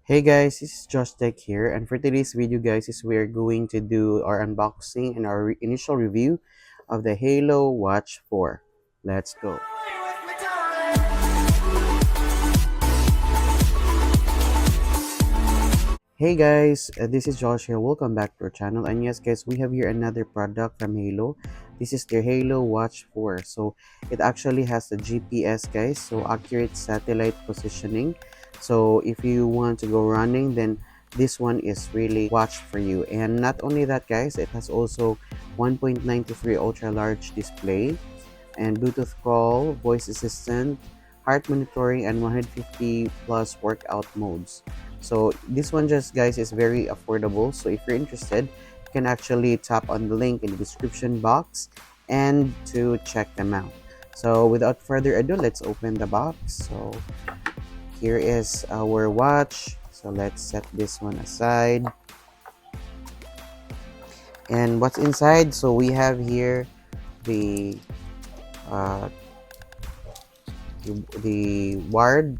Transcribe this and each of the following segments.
Hey guys, this is Josh Tech here, and for today's video guys is we're going to do our unboxing and our initial review of the Haylou Watch 4. Let's go. Hey guys, this is Josh here. Welcome back to our channel. And yes guys, we have here another product from Haylou. This is the Haylou Watch 4. So it actually has the GPS guys, so accurate satellite positioning. So if you want to go running, then this one is really watch for you. And not only that guys, it has also 1.93 ultra large display and Bluetooth call, voice assistant, heart monitoring, and 150 plus workout modes. So this one just guys is very affordable. So if you're interested, you can actually tap on the link in the description box and to check them out. So without further ado, let's open the box. So here is our watch. So let's set this one aside. And what's inside? So we have here the uh, wired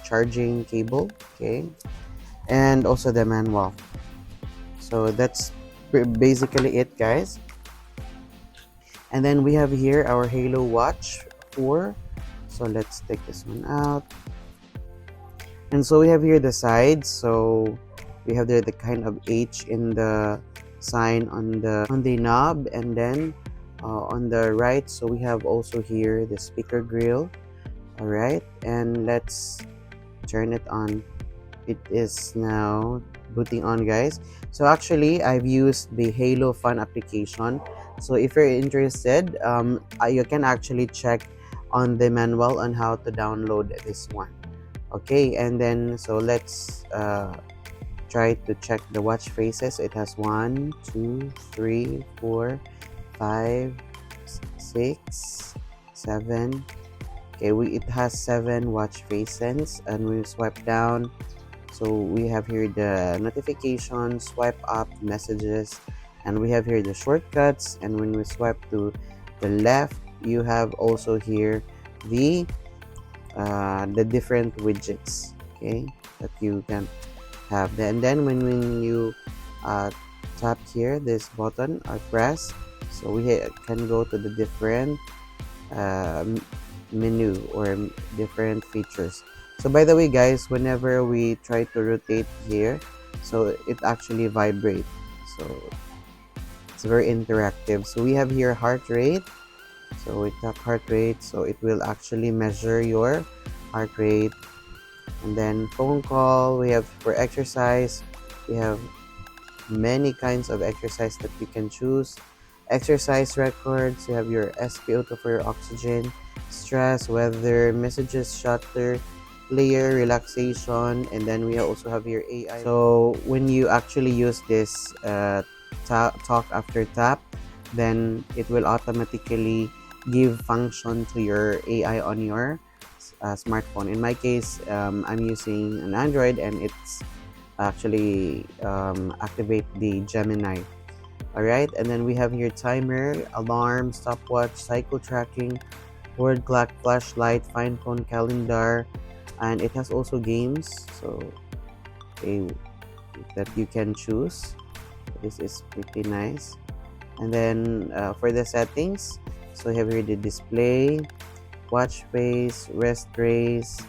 charging cable, okay, and also the manual. So that's basically it guys. And then we have here our Haylou Watch 4. So let's take this one out. And so we have here the sides. So we have there the kind of H in the sign on the knob, and then on the right, so we have also here the speaker grill. All right, and let's turn it on. It is now booting on guys. So actually I've used the Haylou Fun application. So if you're interested, you can actually check on the manual on how to download this one. Okay, and then so let's try to check the watch faces. It has 1 2 3 4 5 6 7. Okay, it has 7 watch faces, and we swipe down. So we have here the notifications, swipe up messages, and we have here the shortcuts. And when we swipe to the left, you have also here the different widgets, okay, that you can have. And then when you tap here this button or press, so we can go to the different menu or different features. So by the way guys, whenever we try to rotate here, so it actually vibrates, so it's very interactive. So we have here heart rate. So we tap heart rate, so it will actually measure your heart rate. And then phone call, we have for exercise, we have many kinds of exercise that you can choose. Exercise records, you have your SpO2 for your oxygen, stress, weather, messages, shutter, player, relaxation, and then we also have your AI. So when you actually use this talk after tap, then it will automatically give function to your AI on your smartphone. In my case, I'm using an Android, and it's actually activate the Gemini. All right, and then we have here timer, alarm, stopwatch, cycle tracking, word clock, flashlight, find phone, calendar, and it has also games, so that you can choose. This is pretty nice. And then for the settings, so we have here the display, watch face, rest race,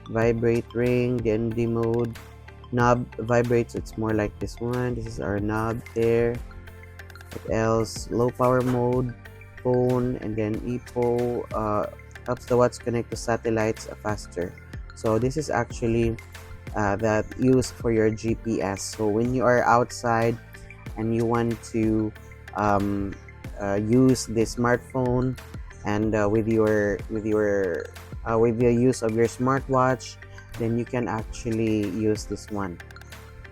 vibrate ring, DND mode, knob vibrates, so it's more like this one. This is our knob there. What else? Low power mode, phone, and then EPO helps the watch connect to satellites faster. So this is actually that used for your GPS. So when you are outside and you want to use the smartphone, and with the use of your smartwatch, then you can actually use this one.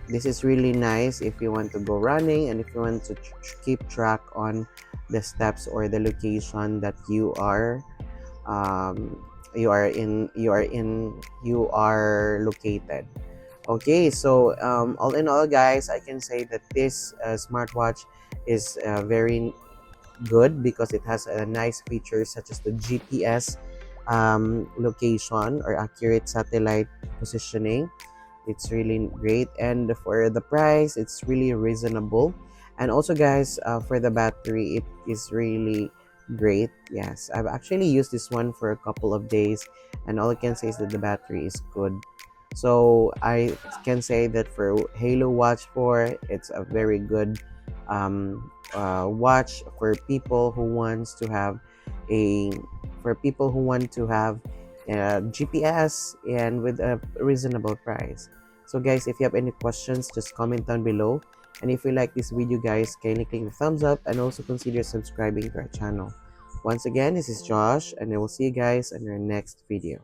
This is really nice if you want to go running, and if you want to keep track on the steps or the location that you are located. Okay, so all in all guys, I can say that this smartwatch is very good because it has a nice features such as the GPS location or accurate satellite positioning. It's really great, and for the price, it's really reasonable. And also, guys, for the battery, it is really great. Yes, I've actually used this one for a couple of days, and all I can say is that the battery is good. So I can say that for Halo Watch 4, it's a very good watch for people who wants to have a GPS and with a reasonable price. So guys, if you have any questions, just comment down below. And if you like this video, guys, kindly click the thumbs up and also consider subscribing to our channel. Once again, this is Josh, and I will see you guys in our next video.